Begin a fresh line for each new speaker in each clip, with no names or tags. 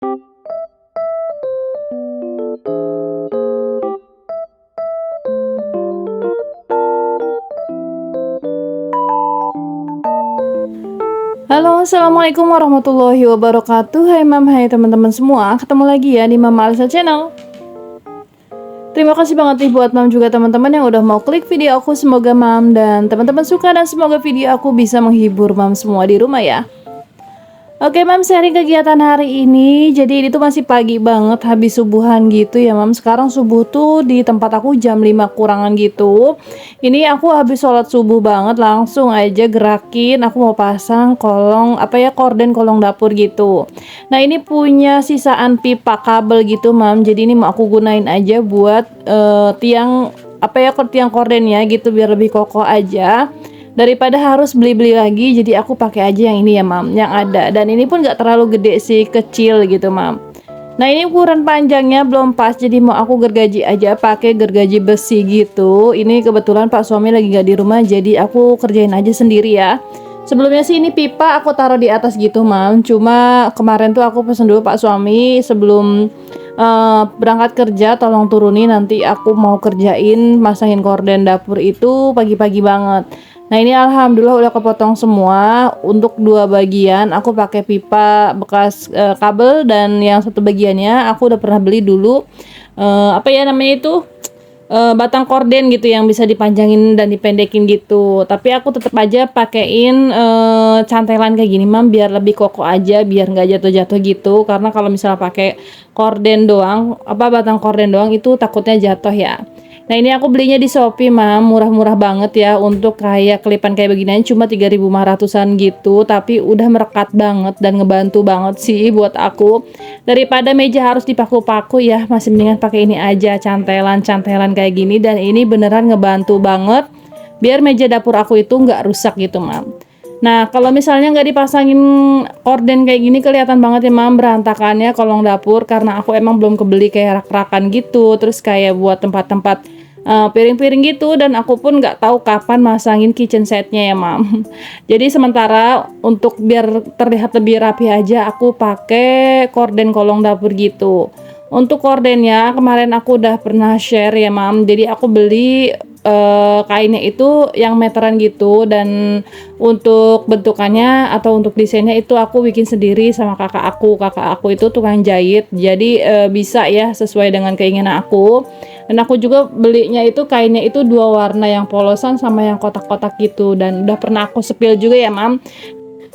Halo, assalamualaikum warahmatullahi wabarakatuh. Hai mam, hai teman-teman semua. Ketemu lagi ya di Mama Alisa Channel. Terima kasih banget nih buat mam juga teman-teman yang udah mau klik video aku. Semoga mam dan teman-teman suka dan semoga video aku bisa menghibur mam semua di rumah ya. Oke mam, sharing kegiatan hari ini. Jadi ini tuh masih pagi banget, habis subuhan gitu ya mam. Sekarang subuh tuh di tempat aku jam 5 kurangan gitu. Ini aku habis sholat subuh banget, langsung aja gerakin. Aku mau pasang kolong, korden kolong dapur gitu. Nah ini punya sisaan pipa kabel gitu mam. Jadi ini mau aku gunain aja buat tiang tiang kordennya gitu, biar lebih kokoh aja daripada harus beli-beli lagi. Jadi aku pakai aja yang ini ya mam, yang ada. Dan ini pun gak terlalu gede sih, kecil gitu mam. Nah ini ukuran panjangnya belum pas, jadi mau aku gergaji aja pakai gergaji besi gitu. Ini kebetulan pak suami lagi gak di rumah, jadi aku kerjain aja sendiri ya. Sebelumnya sih ini pipa aku taruh di atas gitu mam. Cuma kemarin tuh aku pesen dulu pak suami sebelum berangkat kerja, tolong turunin, nanti aku mau kerjain masangin korden dapur itu pagi-pagi banget. Nah ini alhamdulillah udah kepotong semua. Untuk dua bagian aku pakai pipa bekas kabel, dan yang satu bagiannya aku udah pernah beli dulu batang korden gitu yang bisa dipanjangin dan dipendekin gitu. Tapi aku tetap aja pakein cantelan kayak gini mam, biar lebih kokoh aja, biar nggak jatuh-jatuh gitu. Karena kalau misalnya pakai korden doang, batang korden doang itu takutnya jatuh ya. Nah ini aku belinya di Shopee mam, murah-murah banget ya. Untuk kayak kelipan kayak beginian cuma 3.500-an gitu, tapi udah merekat banget dan ngebantu banget sih buat aku. Daripada meja harus dipaku-paku ya, masih mendingan pakai ini aja, cantelan kayak gini. Dan ini beneran ngebantu banget biar meja dapur aku itu nggak rusak gitu mam. Nah kalau misalnya nggak dipasangin korden kayak gini, kelihatan banget ya mam berantakannya kolong dapur, karena aku emang belum kebeli kayak rak-rakan gitu, terus kayak buat tempat-tempat piring-piring gitu. Dan aku pun nggak tahu kapan masangin kitchen setnya ya mam. Jadi sementara untuk biar terlihat lebih rapi aja, aku pakai korden kolong dapur gitu. Untuk kordennya kemarin aku udah pernah share ya mam. Jadi aku beli kainnya itu yang meteran gitu, dan untuk bentukannya atau untuk desainnya itu aku bikin sendiri sama kakak aku itu tukang jahit, jadi bisa ya sesuai dengan keinginan aku. Dan aku juga belinya itu kainnya itu dua warna, yang polosan sama yang kotak-kotak gitu. Dan udah pernah aku sepil juga ya mam,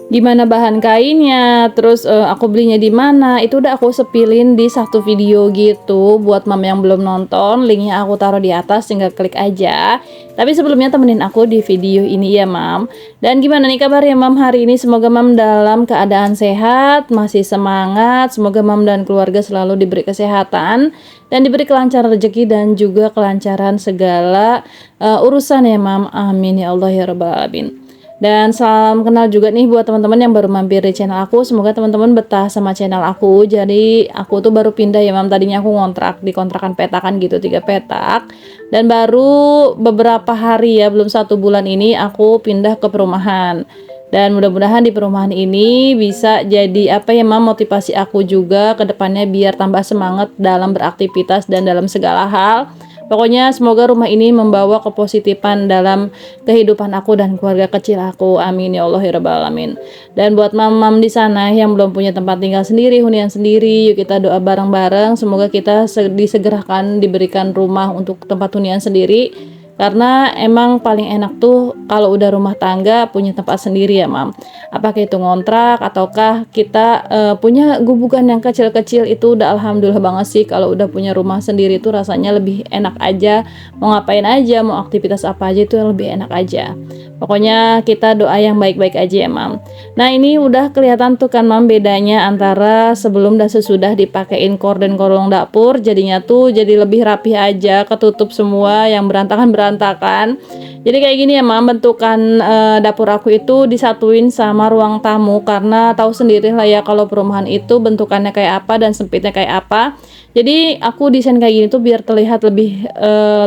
di mana bahan kainnya, terus aku belinya di mana, itu udah aku sepilin di satu video gitu. Buat mam yang belum nonton, linknya aku taruh di atas, tinggal klik aja. Tapi sebelumnya temenin aku di video ini ya mam. Dan gimana nih kabar ya mam hari ini? Semoga mam dalam keadaan sehat, masih semangat. Semoga mam dan keluarga selalu diberi kesehatan dan diberi kelancaran rezeki dan juga kelancaran segala urusan ya mam. Amin ya Allah ya rabbal alamin. Dan salam kenal juga nih buat teman-teman yang baru mampir di channel aku. Semoga teman-teman betah sama channel aku. Jadi aku tuh baru pindah ya mam. Tadinya aku ngontrak di kontrakan petakan gitu, 3 petak. Dan baru beberapa hari ya, belum 1 bulan ini aku pindah ke perumahan. Dan mudah-mudahan di perumahan ini bisa jadi mam, motivasi aku juga ke depannya biar tambah semangat dalam beraktivitas dan dalam segala hal. Pokoknya semoga rumah ini membawa kepositifan dalam kehidupan aku dan keluarga kecil aku. Amin ya Allah ya rabbal alamin. Dan buat mam-mam di sana yang belum punya tempat tinggal sendiri, hunian sendiri, yuk kita doa bareng-bareng semoga kita disegerakan diberikan rumah untuk tempat hunian sendiri. Karena emang paling enak tuh kalau udah rumah tangga punya tempat sendiri ya mam. Apakah itu ngontrak ataukah kita punya gubukan yang kecil-kecil, itu udah alhamdulillah banget sih. Kalau udah punya rumah sendiri tuh rasanya lebih enak aja. Mau ngapain aja, mau aktivitas apa aja itu lebih enak aja. Pokoknya kita doa yang baik-baik aja ya mam. Nah ini udah kelihatan tuh kan mam bedanya antara sebelum dan sesudah dipakein korden kolong dapur. Jadinya tuh jadi lebih rapi aja, ketutup semua, yang berantakan. Jadi kayak gini ya mam, bentukan dapur aku itu disatuin sama ruang tamu. Karena tahu sendiri lah ya kalau perumahan itu bentukannya kayak apa dan sempitnya kayak apa. Jadi aku desain kayak gini tuh biar terlihat lebih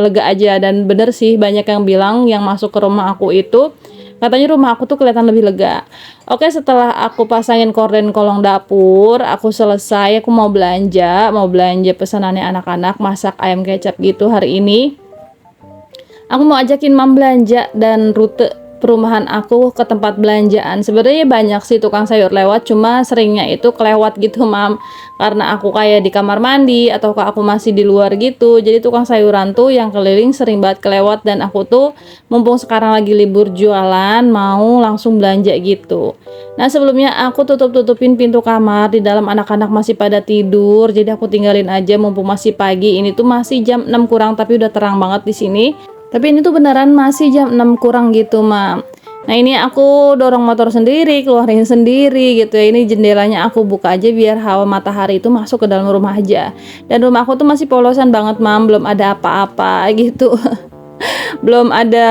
lega aja. Dan bener sih banyak yang bilang yang masuk ke rumah aku itu Katanya rumah aku tuh kelihatan lebih lega. Oke, setelah aku pasangin korden kolong dapur, aku selesai, aku mau belanja pesanannya anak-anak masak ayam kecap gitu hari ini. Aku mau ajakin mam belanja dan rute perumahan aku ke tempat belanjaan. Sebenarnya banyak sih tukang sayur lewat, cuma seringnya itu kelewat gitu mam, karena aku kayak di kamar mandi atau aku masih di luar gitu. Jadi tukang sayuran tuh yang keliling sering banget kelewat, dan aku tuh mumpung sekarang lagi libur jualan mau langsung belanja gitu. Nah, sebelumnya aku tutupin pintu kamar, di dalam anak-anak masih pada tidur, jadi aku tinggalin aja mumpung masih pagi. Ini tuh masih jam 6 kurang tapi udah terang banget di sini. Tapi ini tuh beneran masih jam 6 kurang gitu, Mam. Nah, ini aku dorong motor sendiri, keluarin sendiri gitu ya. Ini jendelanya aku buka aja biar hawa matahari itu masuk ke dalam rumah aja. Dan rumah aku tuh masih polosan banget, Mam. Belum ada apa-apa gitu. Belum ada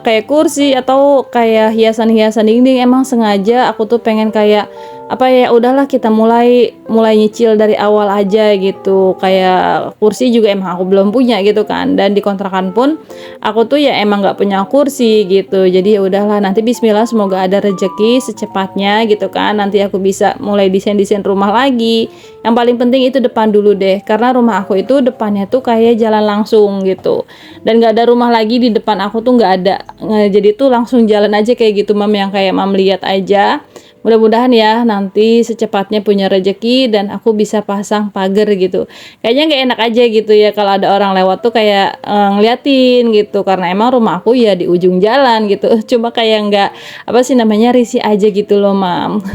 kayak kursi atau kayak hiasan-hiasan dinding. Emang sengaja aku tuh pengen kayak apa ya, udahlah kita mulai nyicil dari awal aja gitu. Kayak kursi juga emang aku belum punya gitu kan, dan di kontrakan pun aku tuh ya emang nggak punya kursi gitu. Jadi ya udahlah, nanti bismillah semoga ada rezeki secepatnya gitu kan, nanti aku bisa mulai desain rumah lagi. Yang paling penting itu depan dulu deh, karena rumah aku itu depannya tuh kayak jalan langsung gitu, dan nggak ada rumah lagi di depan aku tuh, nggak ada. Jadi tuh langsung jalan aja kayak gitu, Mam, yang kayak Mam lihat aja. Mudah-mudahan ya nanti secepatnya punya rezeki dan aku bisa pasang pagar gitu. Kayaknya nggak enak aja gitu ya kalau ada orang lewat tuh kayak ngeliatin gitu, karena emang rumah aku ya di ujung jalan gitu. Cuma kayak nggak apa sih namanya, risih aja gitu loh, Mam.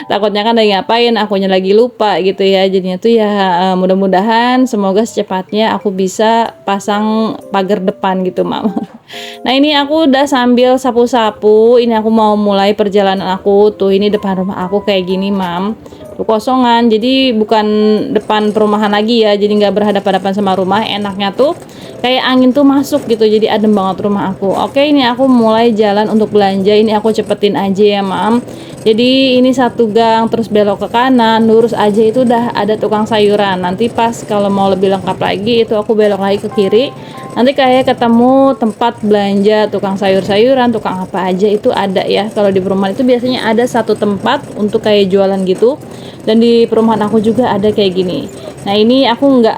Takutnya kan lagi ngapain, akunya lagi lupa gitu ya. Jadinya tuh ya mudah-mudahan semoga secepatnya aku bisa pasang pagar depan gitu, Mam. Nah, ini aku udah sambil sapu-sapu. Ini aku mau mulai perjalanan aku. Tuh, ini depan rumah aku kayak gini, Mam. Tuh kosongan. Jadi bukan depan perumahan lagi ya. Jadi nggak berhadapan-hadapan sama rumah. Enaknya tuh kayak angin tuh masuk gitu. Jadi adem banget rumah aku. Oke, ini aku mulai jalan untuk belanja. Ini aku cepetin aja ya, Mam. Jadi ini satu gang terus belok ke kanan, lurus aja itu udah ada tukang sayuran. Nanti pas kalau mau lebih lengkap lagi itu aku belok lagi ke kiri. Nanti kayak ketemu tempat belanja tukang sayur-sayuran, tukang apa aja itu ada ya. Kalau di perumahan itu biasanya ada satu tempat untuk kayak jualan gitu. Dan di perumahan aku juga ada kayak gini. Nah, ini aku nggak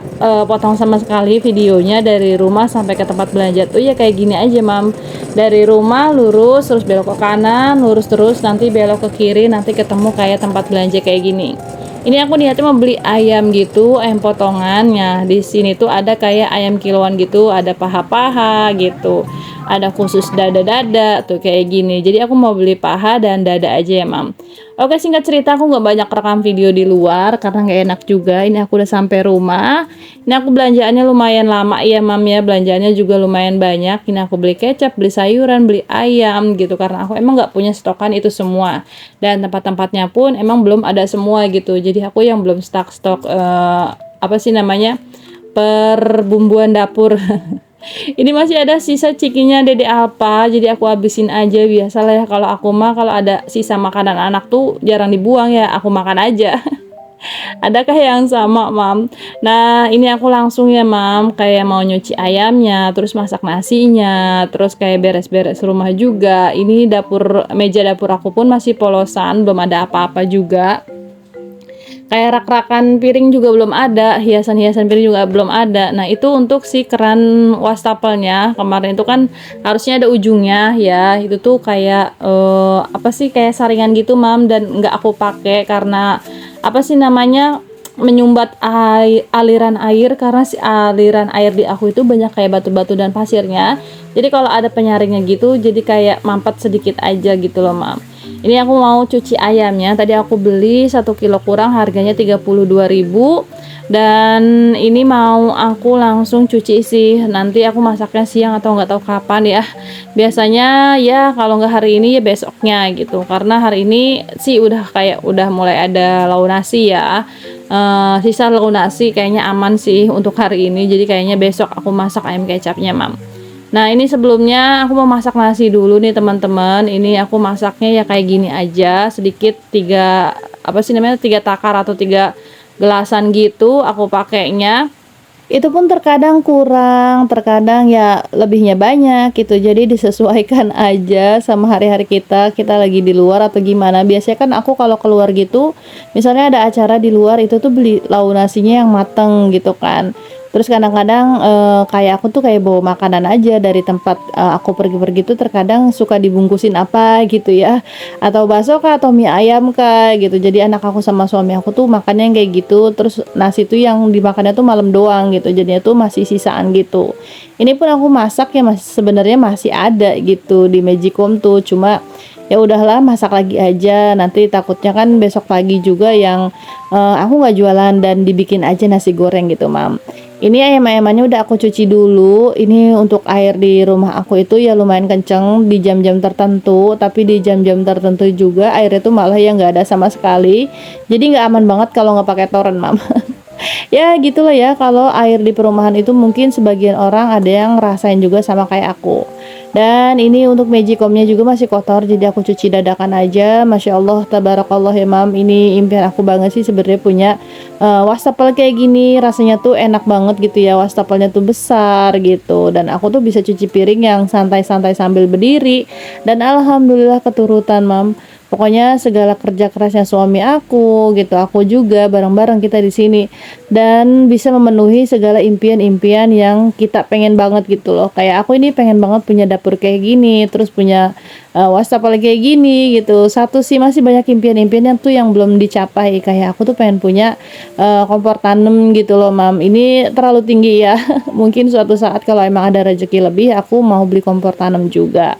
potong sama sekali videonya dari rumah sampai ke tempat belanja tuh ya kayak gini aja, Mam. Dari rumah lurus terus belok ke kanan, lurus terus nanti belok ke kiri, nanti ketemu kayak tempat belanja kayak gini. Ini aku niatnya mau beli ayam gitu, ayam potongannya. Di sini tuh ada kayak ayam kiloan gitu, ada paha-paha gitu. Ada khusus dada-dada tuh kayak gini. Jadi aku mau beli paha dan dada aja ya, Mam. Oke, singkat cerita aku nggak banyak rekam video di luar karena nggak enak juga. Ini aku udah sampai rumah. Ini aku belanjaannya lumayan lama ya, Mam ya. Belanjaannya juga lumayan banyak. Ini aku beli kecap, beli sayuran, beli ayam gitu, karena aku emang nggak punya stokan itu semua. Dan tempat-tempatnya pun emang belum ada semua gitu. Jadi aku yang belum stok apa sih namanya, perbumbuan dapur. Ini masih ada sisa cikinya Dede Alpa, jadi aku habisin aja. Biasalah ya kalau aku mah, kalau ada sisa makanan anak tuh jarang dibuang ya, aku makan aja. Adakah yang sama, Mam? Nah, ini aku langsung ya, Mam, kayak mau nyuci ayamnya, terus masak nasinya, terus kayak beres-beres rumah juga. Ini meja dapur aku pun masih polosan, belum ada apa-apa juga. Kayak rak-rakan piring juga belum ada, hiasan-hiasan piring juga belum ada. Nah, itu untuk si keran wastafelnya. Kemarin itu kan harusnya ada ujungnya ya. Itu tuh kayak apa sih, kayak saringan gitu, Mam, dan nggak aku pakai karena apa sih namanya, menyumbat aliran air, karena si aliran air di aku itu banyak kayak batu-batu dan pasirnya. Jadi kalau ada penyaringnya gitu, jadi kayak mampet sedikit aja gitu loh, Mam. Ini aku mau cuci ayamnya. Tadi aku beli 1 kilo kurang, harganya 32.000. Dan ini mau aku langsung cuci sih. Nanti aku masaknya siang atau nggak tahu kapan ya. Biasanya ya kalau nggak hari ini ya besoknya gitu. Karena hari ini sih udah mulai ada lauk nasi ya. Sisa lauk nasi kayaknya aman sih untuk hari ini. Jadi kayaknya besok aku masak ayam kecapnya, Mam. Nah, ini sebelumnya aku mau masak nasi dulu nih, teman-teman. Ini aku masaknya ya kayak gini aja, sedikit 3 takar atau 3 gelasan gitu aku pakainya. Itu pun terkadang kurang, terkadang ya lebihnya banyak gitu. Jadi disesuaikan aja sama hari-hari kita lagi di luar atau gimana. Biasanya kan aku kalau keluar gitu, misalnya ada acara di luar itu tuh beli lauk nasinya yang mateng gitu kan. Terus kadang-kadang kayak aku tuh kayak bawa makanan aja dari tempat aku pergi-pergi tuh terkadang suka dibungkusin apa gitu ya, atau bakso kah atau mie ayam kah gitu. Jadi anak aku sama suami aku tuh makannya yang kayak gitu, terus nasi tuh yang dimakannya tuh malam doang gitu, jadinya tuh masih sisaan gitu. Ini pun aku masak ya masih sebenarnya masih ada gitu di Magicom tuh, cuma ya udahlah masak lagi aja, nanti takutnya kan besok pagi juga yang aku nggak jualan dan dibikin aja nasi goreng gitu mam. Ini ayam-ayamannya udah aku cuci dulu. Ini untuk air di rumah aku itu ya lumayan kenceng di jam-jam tertentu, tapi di jam-jam tertentu juga airnya tuh malah yang nggak ada sama sekali. Jadi nggak aman banget kalau nggak pakai toren, mam. Ya gitulah ya, kalau air di perumahan itu mungkin sebagian orang ada yang ngerasain juga sama kayak aku. Dan ini untuk magicomnya juga masih kotor, jadi aku cuci dadakan aja. Masya Allah, tabarakallah ya mam. Ini impian aku banget sih sebenarnya punya wastafel kayak gini. Rasanya tuh enak banget gitu ya, wastafelnya tuh besar gitu. Dan aku tuh bisa cuci piring yang santai-santai sambil berdiri. Dan alhamdulillah keturutan mam. Pokoknya segala kerja kerasnya suami aku gitu, aku juga bareng-bareng kita di sini dan bisa memenuhi segala impian-impian yang kita pengen banget gitu loh. Kayak aku ini pengen banget punya dapur kayak gini, terus punya wastafel kayak gini gitu. Satu sih masih banyak impian-impian yang tuh yang belum dicapai. Kayak aku tuh pengen punya kompor tanam gitu loh, mam. Ini terlalu tinggi ya. Mungkin suatu saat kalau emang ada rezeki lebih, aku mau beli kompor tanam juga.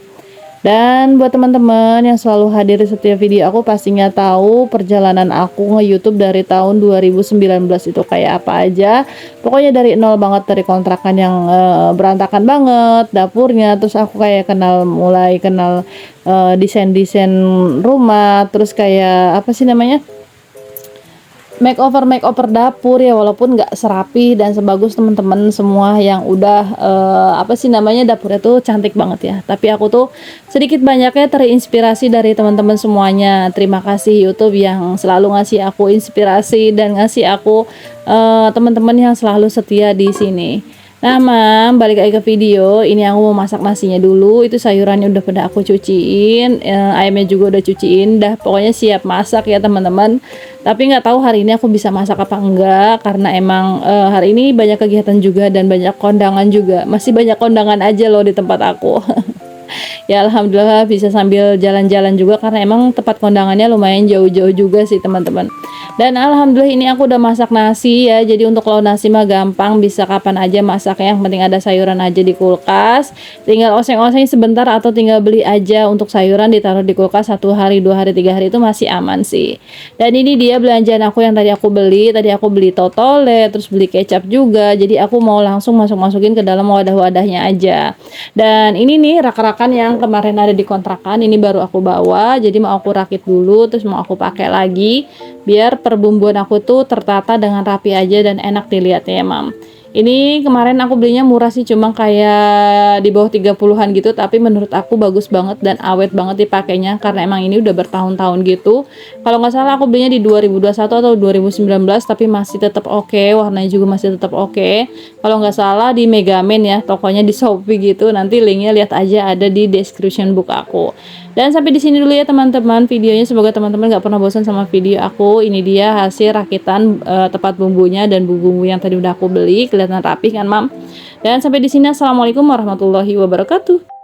Dan buat teman-teman yang selalu hadir di setiap video aku pastinya tahu perjalanan aku nge-YouTube dari tahun 2019 itu kayak apa aja. Pokoknya dari nol banget, dari kontrakan yang berantakan banget dapurnya, terus aku kayak mulai kenal desain-desain rumah, terus kayak apa sih namanya? Makeover dapur ya, walaupun nggak serapi dan sebagus teman-teman semua yang udah apa sih namanya dapurnya tuh cantik banget ya, tapi aku tuh sedikit banyaknya terinspirasi dari teman-teman semuanya. Terima kasih YouTube yang selalu ngasih aku inspirasi dan ngasih aku teman-teman yang selalu setia di sini. Nah, mam, balik lagi ke video. Ini aku mau masak nasinya dulu. Itu sayurannya udah pada aku cuciin, ayamnya juga udah cuciin. Dah pokoknya siap masak ya teman-teman. Tapi nggak tahu hari ini aku bisa masak apa enggak, karena emang hari ini banyak kegiatan juga dan banyak kondangan juga. Masih banyak kondangan aja loh di tempat aku. Ya alhamdulillah bisa sambil jalan-jalan juga karena emang tempat kondangannya lumayan jauh-jauh juga sih teman-teman. Dan alhamdulillah ini aku udah masak nasi ya. Jadi untuk lauk nasi mah gampang, bisa kapan aja masaknya, yang penting ada sayuran aja di kulkas. Tinggal oseng-oseng sebentar atau tinggal beli aja untuk sayuran ditaruh di kulkas 1 hari, 2 hari, 3 hari itu masih aman sih. Dan ini dia belanjaan aku yang tadi aku beli. Tadi aku beli totole, terus beli kecap juga. Jadi aku mau langsung masukin ke dalam wadah-wadahnya aja. Dan ini nih rak-rakan yang kemarin ada di kontrakan, ini baru aku bawa, jadi mau aku rakit dulu terus mau aku pakai lagi biar perbumbuan aku tuh tertata dengan rapi aja dan enak dilihatnya ya mam. Ini kemarin aku belinya murah sih, cuma kayak di bawah 30-an gitu, tapi menurut aku bagus banget dan awet banget dipakainya karena emang ini udah bertahun-tahun gitu. Kalau nggak salah aku belinya di 2021 atau 2019, tapi masih tetap oke, warnanya juga masih tetap oke. Kalau nggak salah di Megaman ya, tokonya di Shopee gitu. Nanti linknya lihat aja, ada di description book aku. Dan sampai di sini dulu ya teman-teman videonya. Semoga teman-teman gak pernah bosan sama video aku. Ini dia hasil rakitan tepat bumbunya dan bumbu yang tadi udah aku beli. Kelihatan rapi kan mam. Dan sampai di sini, assalamualaikum warahmatullahi wabarakatuh.